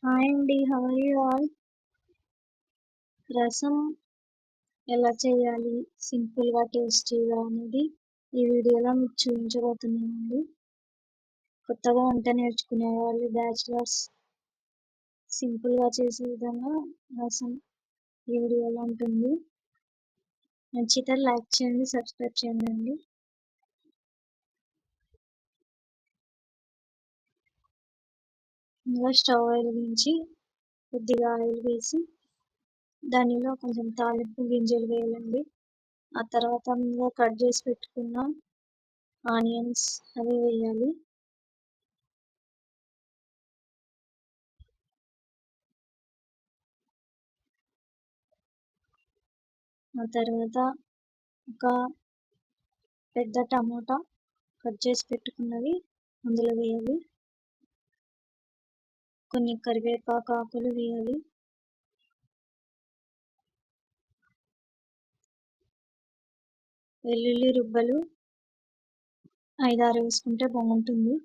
Hi అండి. How are you all? Rasam ఎలా చేయాలి సింపుల్‌గా, టేస్టీగా అనేది ఈ వీడియోలో మీకు చూపించబోతున్నానండి. కొత్తగా వంట నేర్చుకునే వాళ్ళు, బ్యాచిలర్స్ సింపుల్‌గా చేసే విధంగా రసం ఈ వీడియోలో ఉంటుంది. నచ్చితే లైక్ చేయండి, సబ్స్క్రైబ్ చేయండి. ముందుగా స్టవ్ వెలిగించి కొద్దిగా ఆయిల్ వేసి దానిలో కొంచెం తాలింపు గింజలు వేయాలండి. ఆ తర్వాత ముందుగా కట్ చేసి పెట్టుకున్న ఆనియన్స్ అవి వేయాలి. ఆ తర్వాత ఒక పెద్ద టమోటా కట్ చేసి పెట్టుకున్నవి అందులో వేయాలి. కొన్ని కరివేపాకు ఆకులు వేయాలి. వెల్లుల్లి రుబ్బలు 5, 6 వేసుకుంటే బాగుంటుంది.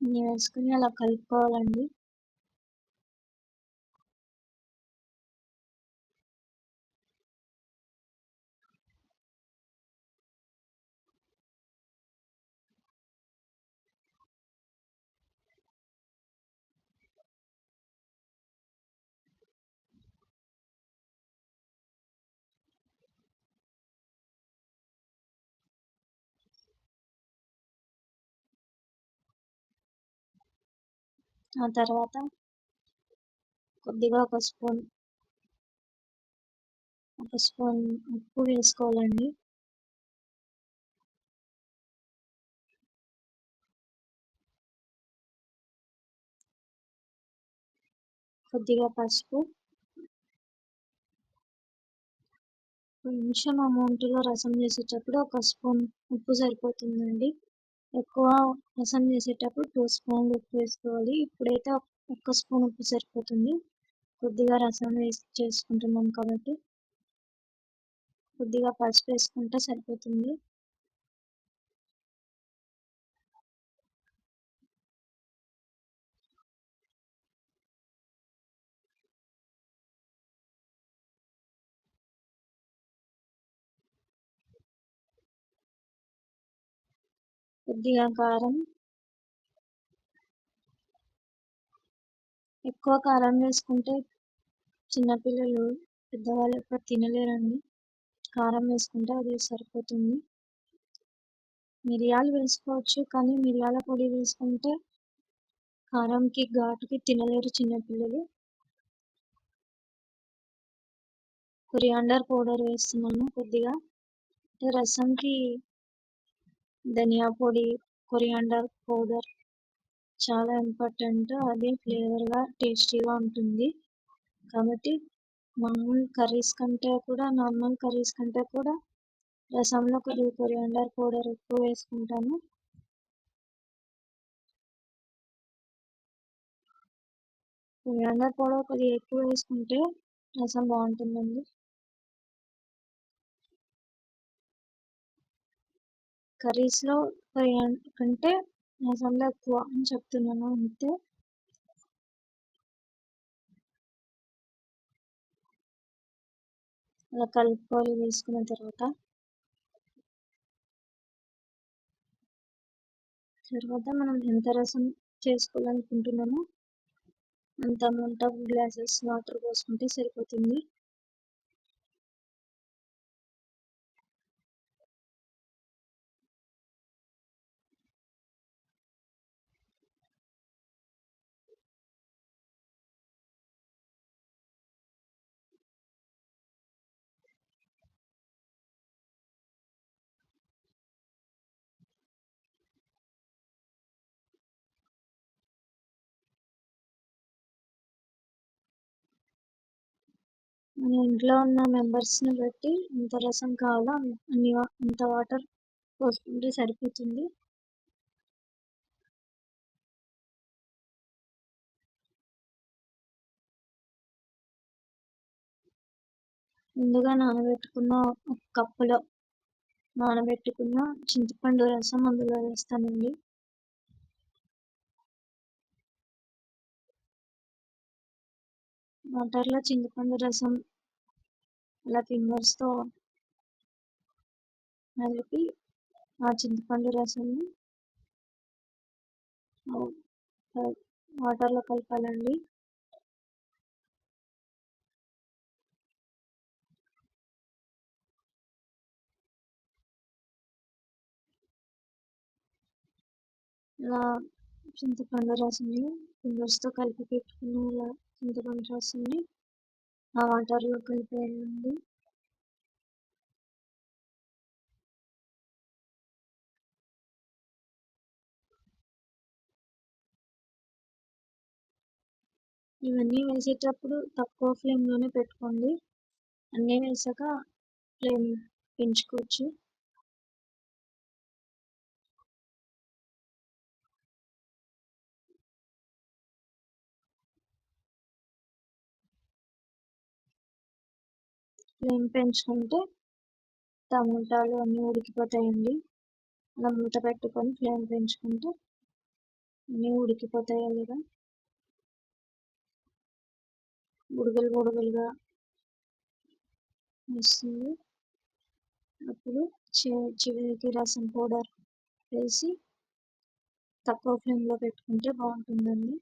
ఇన్ని వేసుకుని అలా కలుపుకోవాలండి. ఆ తర్వాత కొద్దిగా ఒక స్పూన్ ఉప్పు వేసుకోవాలండి. కొద్దిగా పసుపు, కొంచెం అమౌంట్లో రసం చేసేటప్పుడు ఒక స్పూన్ ఉప్పు సరిపోతుందండి. ఎక్కువ రసం చేసేటప్పుడు 2 స్పూన్లు ఉప్పు వేసుకోవాలి. ఇప్పుడైతే ఒక్క స్పూన్ ఉప్పు సరిపోతుంది. కొద్దిగా రసం వేసి చేసుకుంటున్నాం కాబట్టి కొద్దిగా పసుపు వేసుకుంటే సరిపోతుంది. కొద్దిగా కారం, ఎక్కువ కారం వేసుకుంటే చిన్నపిల్లలు, పెద్దవాళ్ళు ఎక్కువ తినలేరండి. కారం వేసుకుంటే అది సరిపోతుంది. మిరియాలు వేసుకోవచ్చు, కానీ మిరియాల పొడి వేసుకుంటే కారంకి, ఘాటుకి తినలేరు చిన్నపిల్లలు. కొరియాండర్ పౌడర్ వేస్తున్నాను కొద్దిగా. రసంకి ధనియా పొడి, కొరియాండర్ పౌడర్ చాలా ఇంపార్టెంట్. అదే ఫ్లేవర్గా, టేస్టీగా ఉంటుంది. కాబట్టి నార్మల్ కర్రీస్ కంటే కూడా రసంలో కొద్దిగా కొరియాండర్ పౌడర్ ఎక్కువ వేసుకుంటాను. కొరియాండర్ పౌడర్ కొద్దిగా ఎక్కువ వేసుకుంటే రసం బాగుంటుందండి. కర్రీస్లో కంటే రసంలో ఎక్కువ అని చెప్తున్నాను అంతే. అలా కలుపుకోవాలి. వేసుకున్న తర్వాత మనం ఎంత రసం చేసుకోవాలనుకుంటున్నామో అంత అమౌంట్ ఆఫ్ గ్లాసెస్ వాటర్ పోసుకుంటే సరిపోతుంది. మన ఇంట్లో ఉన్న మెంబర్స్ని బట్టి ఎంత రసం కావాలో అంత వాటర్ పోసుకుంటే సరిపోతుంది. ముందుగా నానబెట్టుకున్న ఒక కప్పులో నానబెట్టుకున్న చింతపండు రసం అందులో వేస్తానండి. వాటర్లో చింతపండు రసం అలా ఫింగర్స్తో కలిపి ఆ చింతపండు రసాన్ని వాటర్లో కలపాలండి. ఇలా చింతపండు రసాన్ని ఫింగర్స్తో కలిపి పెట్టుకున్న ఇలా చింతపండు రసాన్ని ఆ వాటర్లో కలిపేయాలండి. ఇవన్నీ వేసేటప్పుడు తక్కువ ఫ్లేమ్లోనే పెట్టుకోండి. అన్నీ వేసాక ఫ్లేమ్ పెంచుకోవచ్చు. ఫ్లేమ్ పెంచుకుంటే టమాటాలు అన్నీ ఉడికిపోతాయండి. అలా మూత పెట్టుకొని ఫ్లేమ్ పెంచుకుంటే అన్నీ ఉడికిపోతాయి. అలాగా బుడగలుగా వస్తుంది. అప్పుడు చివరికి రసం పౌడర్ వేసి తక్కువ ఫ్లేమ్లో పెట్టుకుంటే బాగుంటుందండి.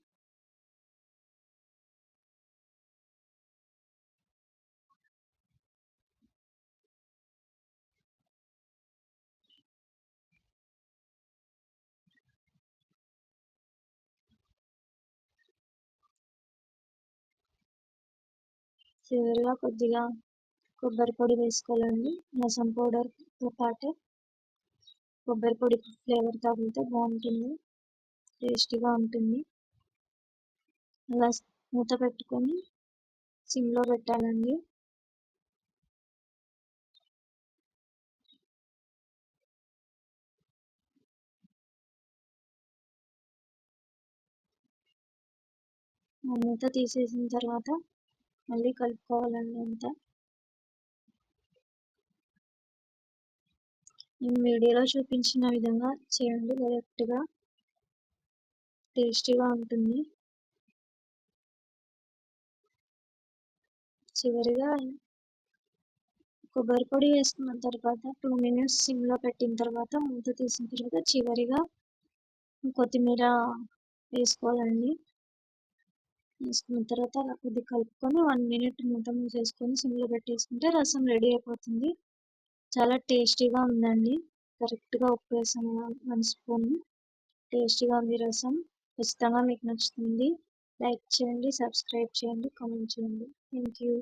చివరిగా కొద్దిగా కొబ్బరి పొడి వేసుకోవాలండి. రసం పౌడర్తో పాటు కొబ్బరి పొడి ఫ్లేవర్ తగిలితే బాగుంటుంది, టేస్టీగా ఉంటుంది. అలా మూత పెట్టుకొని సిమ్లో పెట్టాలండి. మూత తీసేసిన తర్వాత మళ్ళీ కలుపుకోవాలండి. అంతా నేను వీడియోలో చూపించిన విధంగా చేయండి, డైరెక్ట్గా టేస్టీగా ఉంటుంది. చివరిగా కొబ్బరి పొడి వేసుకున్న తర్వాత 2 minutes సిమ్లో పెట్టిన తర్వాత మూత తీసిన తర్వాత చివరిగా కొత్తిమీర వేసుకోవాలండి. వేసుకున్న తర్వాత అలా కొద్దిగా కలుపుకొని 1 minute మూత మూసేసుకొని సిమ్లో పెట్టేసుకుంటే రసం రెడీ అయిపోతుంది. చాలా టేస్టీగా ఉందండి. కరెక్ట్గా ఉప్పు వేసాము 1 స్పూన్. టేస్టీగా ఉంది రసం. ఖచ్చితంగా మీకు నచ్చుతుంది. లైక్ చేయండి, సబ్స్క్రైబ్ చేయండి, కామెంట్ చేయండి. Thank you.